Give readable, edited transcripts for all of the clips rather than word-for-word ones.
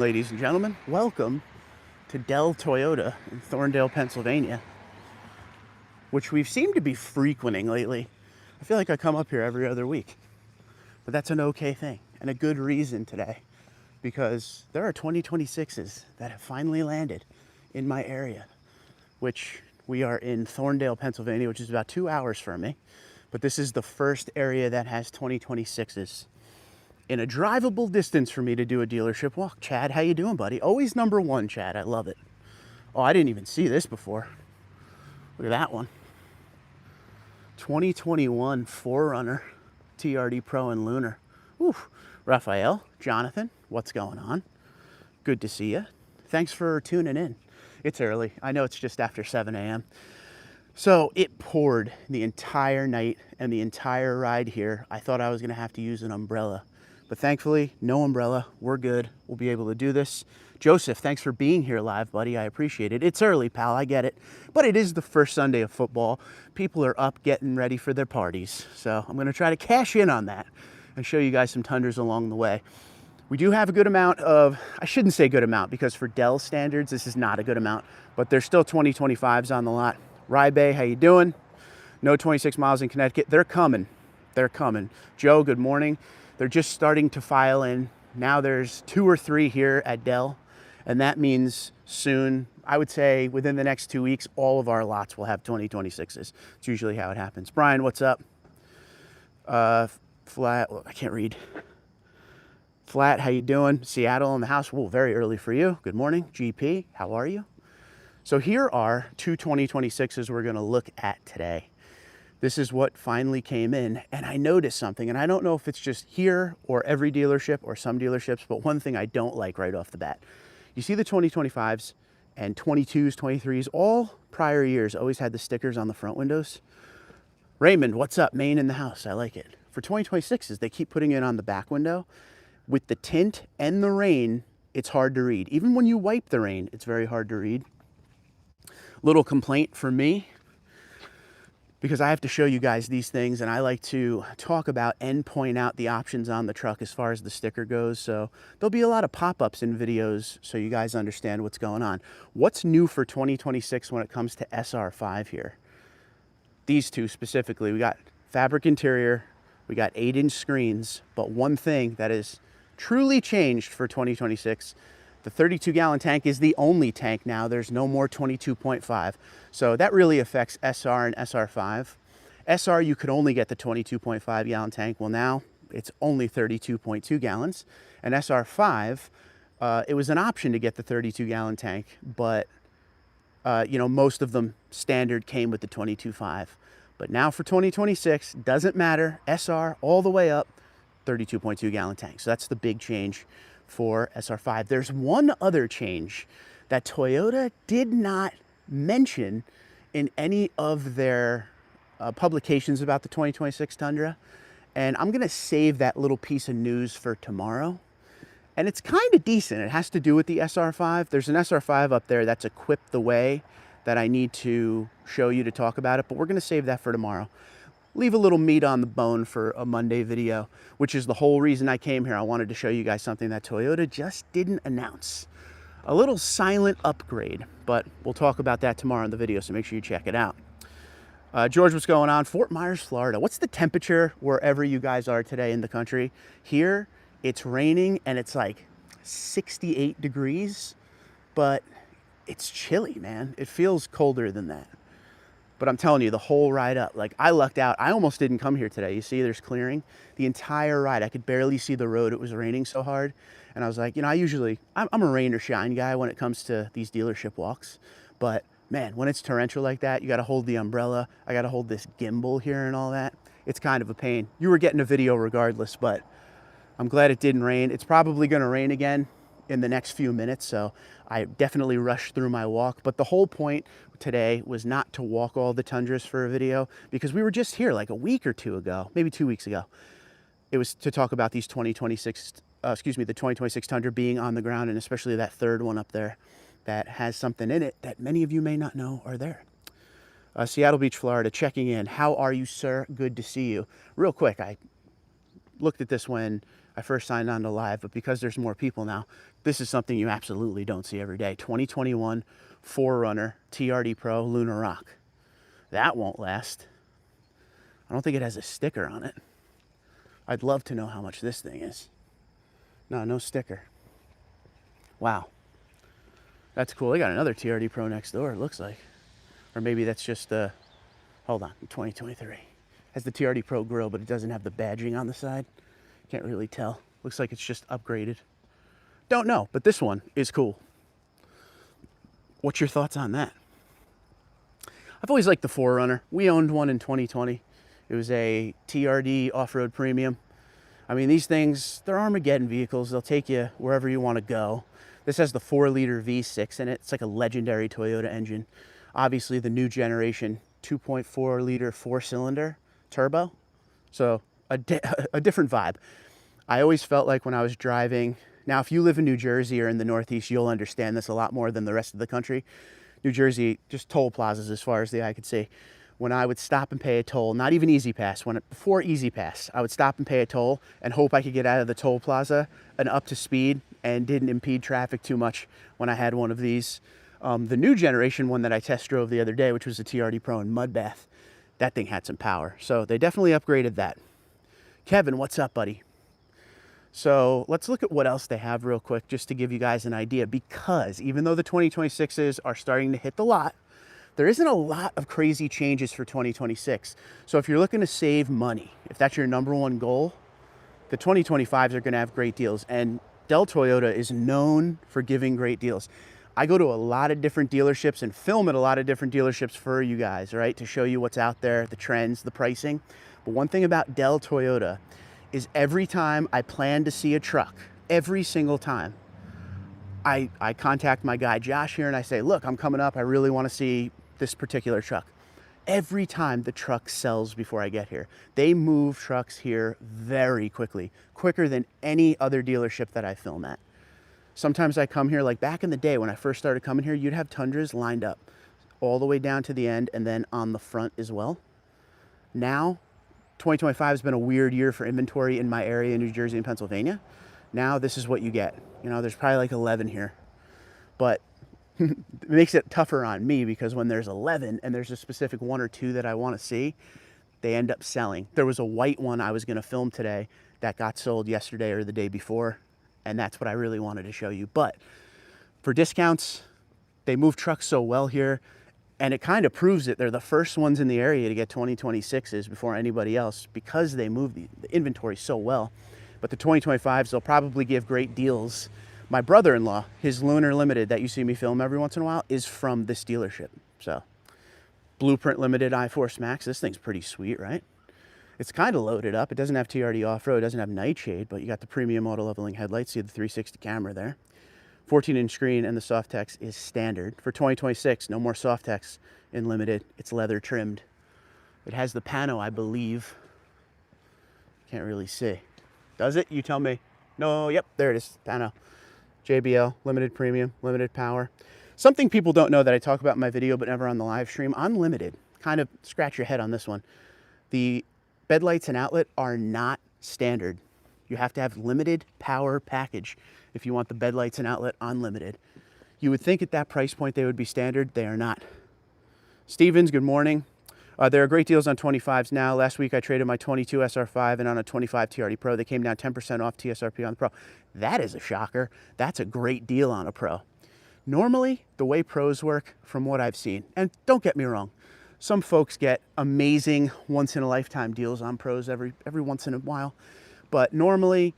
Ladies and gentlemen, welcome to Dell Toyota in Thorndale, Pennsylvania, which we've seemed to be frequenting lately. I feel like I come up here every other week, but that's an okay thing and a good reason today because there are 2026s that have finally landed in my area, which we are in Thorndale, Pennsylvania, which is about 2 hours from me, but this is the first area that has 2026s. In a drivable distance for me to do a dealership walk. Chad, how you doing, buddy? Always number one, Chad. I love it. Oh, I didn't even see this before. Look at that one. 2021 4Runner TRD Pro and Lunar. Ooh, Raphael, Jonathan, what's going on? Good to see you. Thanks for tuning in. It's early. I know it's just after 7 a.m. So it poured the entire night and the entire ride here. I thought I was going to have to use an umbrella. But thankfully, no umbrella. We're good. We'll be able to do this. Joseph, thanks for being here live, buddy. I appreciate it. It's early, pal. I get it. But it is the first Sunday of football. People are up getting ready for their parties. So I'm going to try to cash in on that and show you guys some Tundras along the way. We do have a good amount of, I shouldn't say good amount because for Dell standards, this is not a good amount. But there's still 2025s on the lot. Rye Bay, how you doing? No 26 miles in Connecticut. They're coming. They're coming. Joe, good morning. They're just starting to file in. Now there's 2 or 3 here at Dell, and that means soon, I would say within the next 2 weeks, all of our lots will have 2026s. It's usually how it happens. Brian, what's up? Flat, well, I can't read. Flat, how you doing? Seattle in the house. Whoa, very early for you. Good morning. GP, how are you? So here are 2 2026s we're gonna look at today. This is what finally came in, and I noticed something, and I don't know if it's just here or every dealership or some dealerships, but one thing I don't like right off the bat. You see the 2025s and 22s, 23s, all prior years always had the stickers on the front windows. Raymond, what's up? Maine in the house. I like it. For 2026s, they keep putting it on the back window. With the tint and the rain, it's hard to read. Even when you wipe the rain, it's very hard to read. Little complaint for me, because I have to show you guys these things and I like to talk about and point out the options on the truck as far as the sticker goes. So there'll be a lot of pop-ups in videos so you guys understand what's going on. What's new for 2026 when it comes to SR5 here? These two specifically, we got fabric interior, we got 8-inch screens, but one thing that is truly changed for 2026, the 32-gallon tank is the only tank now. There's no more 22.5. So that really affects SR and SR5. SR, you could only get the 22.5-gallon tank. Well, now it's only 32.2 gallons. And SR5, it was an option to get the 32-gallon tank, but you know, most of them standard came with the 22.5. But now for 2026, doesn't matter. SR all the way up, 32.2-gallon tank. So that's the big change for SR5. There's one other change that Toyota did not mention in any of their publications about the 2026 Tundra. And I'm gonna save that little piece of news for tomorrow. And it's kind of decent. It has to do with the SR5. There's an SR5 up there that's equipped the way that I need to show you to talk about it, but we're gonna save that for tomorrow. Leave a little meat on the bone for a Monday video, which is the whole reason I came here. I wanted to show you guys something that Toyota just didn't announce. A little silent upgrade, but we'll talk about that tomorrow in the video, so make sure you check it out. George, what's going on? Fort Myers, Florida. What's the temperature wherever you guys are today in the country? Here, it's raining and it's like 68 degrees, but it's chilly, man. It feels colder than that. But I'm telling you, the whole ride up, like I lucked out. I almost didn't come here today. You see, there's clearing. The entire ride, I could barely see the road. It was raining so hard. And I was like, you know, I'm a rain or shine guy when it comes to these dealership walks. But man, when it's torrential like that, you got to hold the umbrella. I got to hold this gimbal here and all that. It's kind of a pain. You were getting a video regardless, but I'm glad it didn't rain. It's probably going to rain again in the next few minutes, so I definitely rushed through my walk. But the whole point today was not to walk all the Tundras for a video, because we were just here like a week or two ago, maybe 2 weeks ago. It was to talk about these 2026, the 2026 Tundra being on the ground, and especially that third one up there that has something in it that many of you may not know are there. Seattle Beach, Florida, checking in. How are you, sir? Good to see you. Real quick, I looked at this when I first signed on to live, but because there's more people now, this is something you absolutely don't see every day. 2021 4Runner TRD Pro Lunar Rock. That won't last. I don't think it has a sticker on it. I'd love to know how much this thing is. No, no sticker. Wow. That's cool. They got another TRD Pro next door, it looks like. Or maybe that's just, hold on, 2023. Has the TRD Pro grill, but it doesn't have the badging on the side. Can't really tell. Looks like it's just upgraded. Don't know, but this one is cool. What's your thoughts on that? I've always liked the 4Runner. We owned one in 2020. It was a TRD off-road premium. I mean, these things, they're Armageddon vehicles. They'll take you wherever you want to go. This has the 4-liter V6 in it. It's like a legendary Toyota engine. Obviously, the new generation 2.4-liter 4-cylinder turbo. So a different vibe. I always felt like when I was driving, now if you live in New Jersey or in the Northeast, you'll understand this a lot more than the rest of the country. New Jersey, just toll plazas as far as the eye could see. When I would stop and pay a toll, not even Easy Pass, before Easy Pass, I would stop and pay a toll and hope I could get out of the toll plaza and up to speed and didn't impede traffic too much when I had one of these. The new generation one that I test drove the other day, which was a TRD Pro in Mudbath, that thing had some power. So they definitely upgraded that. Kevin, what's up, buddy? So let's look at what else they have real quick, just to give you guys an idea, because even though the 2026s are starting to hit the lot, there isn't a lot of crazy changes for 2026. So if you're looking to save money, if that's your number one goal, the 2025s are going to have great deals. And Del Toyota is known for giving great deals. I go to a lot of different dealerships and film at a lot of different dealerships for you guys, right? To show you what's out there, the trends, the pricing. But one thing about Del Toyota is every time I plan to see a truck, every single time, I contact my guy Josh here and I say, look, I'm coming up. I really want to see this particular truck. Every time the truck sells before I get here. They move trucks here very quickly, quicker than any other dealership that I film at. Sometimes I come here, like back in the day when I first started coming here, you'd have Tundras lined up all the way down to the end and then on the front as well. Now, 2025 has been a weird year for inventory in my area in New Jersey and Pennsylvania. Now this is what you get. You know, there's probably like 11 here, but it makes it tougher on me because when there's 11 and there's a specific one or two that I want to see, they end up selling. There was a white one I was going to film today that got sold yesterday or the day before, and that's what I really wanted to show you. But for discounts, they move trucks so well here, and it kind of proves it. They're the first ones in the area to get 2026s before anybody else because they move the inventory so well. But the 2025s, they'll probably give great deals. My brother-in-law, his Lunar Limited that you see me film every once in a while, is from this dealership. So, Blueprint Limited iForce Max. This thing's pretty sweet, right? It's kind of loaded up. It doesn't have TRD off-road. It doesn't have nightshade, but you got the premium auto leveling headlights. You have the 360 camera there. 14-inch screen, and the Softex is standard. For 2026, no more Softex in Limited. It's leather trimmed. It has the pano, I believe. Can't really see. Does it? You tell me. No, yep, there it is, pano. JBL, limited premium, limited power. Something people don't know that I talk about in my video but never on the live stream, unlimited. Kind of scratch your head on this one. The bed lights and outlet are not standard. You have to have limited power package if you want the bed lights and outlet unlimited. You would think at that price point they would be standard. They are not. Stevens, good morning. There are great deals on 25s now. Last week I traded my 22 SR5 and on a 25 TRD Pro. They came down 10% off TSRP on the Pro. That is a shocker. That's a great deal on a Pro. Normally, the way Pros work, from what I've seen, and don't get me wrong, some folks get amazing once-in-a-lifetime deals on Pros every once in a while. But normally,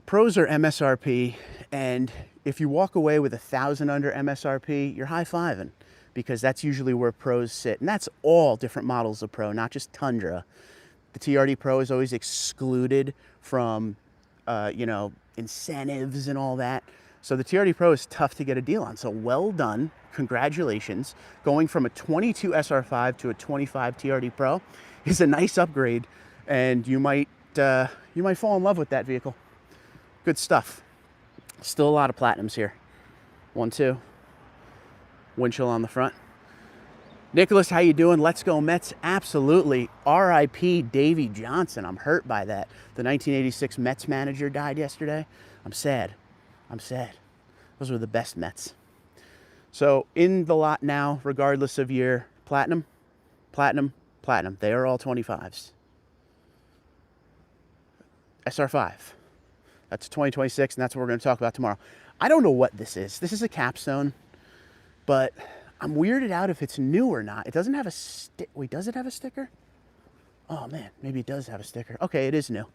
Pros are MSRP, and if you walk away with $1,000 under MSRP, you're high-fiving, because that's usually where Pros sit. And that's all different models of Pro, not just Tundra. The TRD Pro is always excluded from, incentives and all that. So the TRD Pro is tough to get a deal on. So well done, congratulations. Going from a 22 SR5 to a 25 TRD Pro is a nice upgrade, and you might fall in love with that vehicle. Good stuff. Still a lot of platinums here. 1, 2. Windshield on the front. Nicholas, how you doing? Let's go Mets. Absolutely. R.I.P. Davey Johnson. I'm hurt by that. The 1986 Mets manager died yesterday. I'm sad. I'm sad. Those were the best Mets. So in the lot now, regardless of year, platinum, platinum, platinum. They are all 25s. SR5. That's 2026, and that's what we're going to talk about tomorrow. I don't know what this is. This is a capstone, but I'm weirded out if it's new or not. It doesn't have a stick. Wait, does it have a sticker? Oh, man, maybe it does have a sticker. Okay, it is new.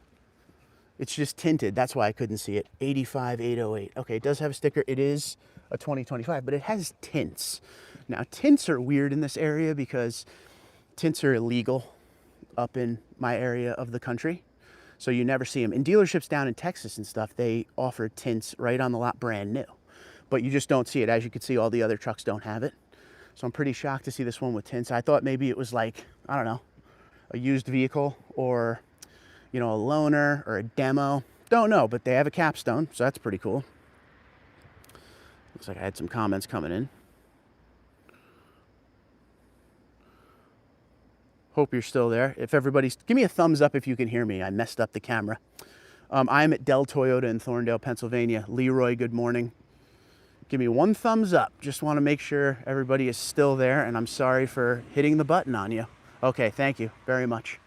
It's just tinted. That's why I couldn't see it. 85808. Okay, it does have a sticker. It is a 2025, but it has tints. Now, tints are weird in this area because tints are illegal up in my area of the country. So you never see them. In dealerships down in Texas and stuff, they offer tints right on the lot brand new. But you just don't see it. As you can see, all the other trucks don't have it. So I'm pretty shocked to see this one with tints. I thought maybe it was like, I don't know, a used vehicle or, you know, a loaner or a demo. Don't know, but they have a capstone, so that's pretty cool. Looks like I had some comments coming in. Hope you're still there. If everybody's, give me a thumbs up if you can hear me. I messed up the camera. I'm at Dell Toyota in Thorndale, Pennsylvania. Leroy, good morning. Give me one thumbs up. Just want to make sure everybody is still there, and I'm sorry for hitting the button on you. Okay, thank you very much.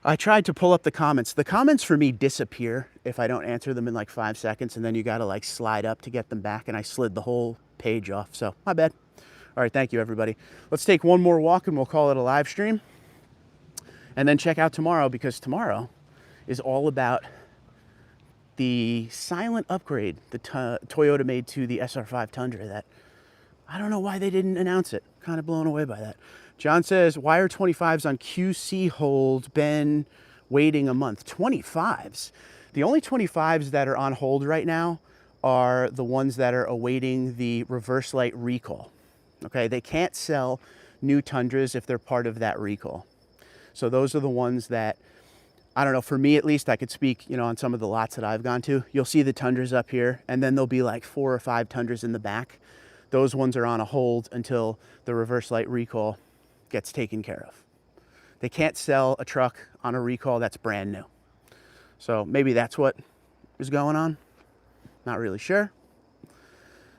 I tried to pull up the comments. The comments for me disappear if I don't answer them in like 5 seconds, and then you got to like slide up to get them back, and I slid the whole page off, so my bad. All right, thank you, everybody. Let's take one more walk, and we'll call it a live stream. And then check out tomorrow, because tomorrow is all about the silent upgrade the Toyota made to the SR5 Tundra that I don't know why they didn't announce it. Kind of blown away by that. John says, why are 25s on QC hold been waiting a month? 25s? The only 25s that are on hold right now are the ones that are awaiting the reverse light recall. Okay, they can't sell new Tundras if they're part of that recall. So those are the ones that, I don't know, for me at least, I could speak, you know, on some of the lots that I've gone to. You'll see the Tundras up here, and then there'll be like 4 or 5 Tundras in the back. Those ones are on a hold until the reverse light recall gets taken care of. They can't sell a truck on a recall that's brand new. So maybe that's what is going on. Not really sure.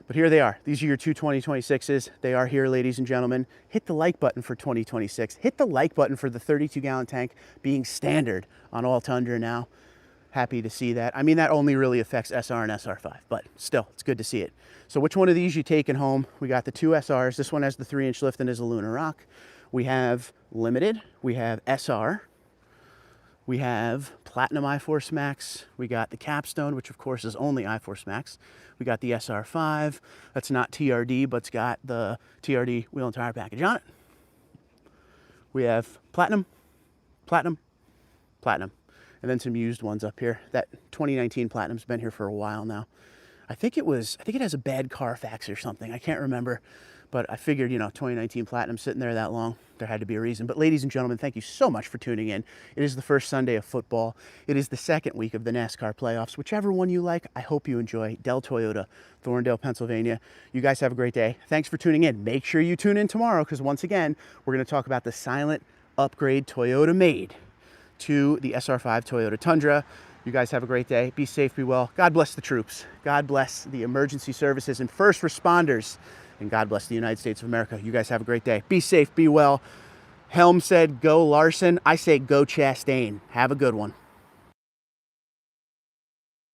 But here they are. These are your two 2026s. They are here, ladies and gentlemen. Hit the like button for 2026. Hit the like button for the 32-gallon tank being standard on all Tundra now. Happy to see that. I mean, that only really affects SR and SR5, but still, it's good to see it. So which one of these you taking home? We got the two SRs. This one has the 3-inch lift and is a Lunar Rock. We have Limited. We have SR. We have Platinum iForce Max. We got the Capstone, which of course is only iForce Max. We got the SR5. That's not TRD, but it's got the TRD wheel and tire package on it. We have Platinum, Platinum, Platinum, and then some used ones up here. That 2019 Platinum's been here for a while now. I think it has a bad Carfax or something. I can't remember. But I figured, you know, 2019 Platinum sitting there that long, there had to be a reason. But ladies and gentlemen, thank you so much for tuning in. It is the first Sunday of football. It is the second week of the NASCAR playoffs. Whichever one you like, I hope you enjoy. Dell Toyota, Thorndale, Pennsylvania. You guys have a great day. Thanks for tuning in. Make sure you tune in tomorrow because once again, we're going to talk about the silent upgrade Toyota made to the SR5 Toyota Tundra. You guys have a great day. Be safe, be well. God bless the troops. God bless the emergency services and first responders. And God bless the United States of America. You guys have a great day. Be safe, be well. Helm said, go Larson. I say, go Chastain. Have a good one.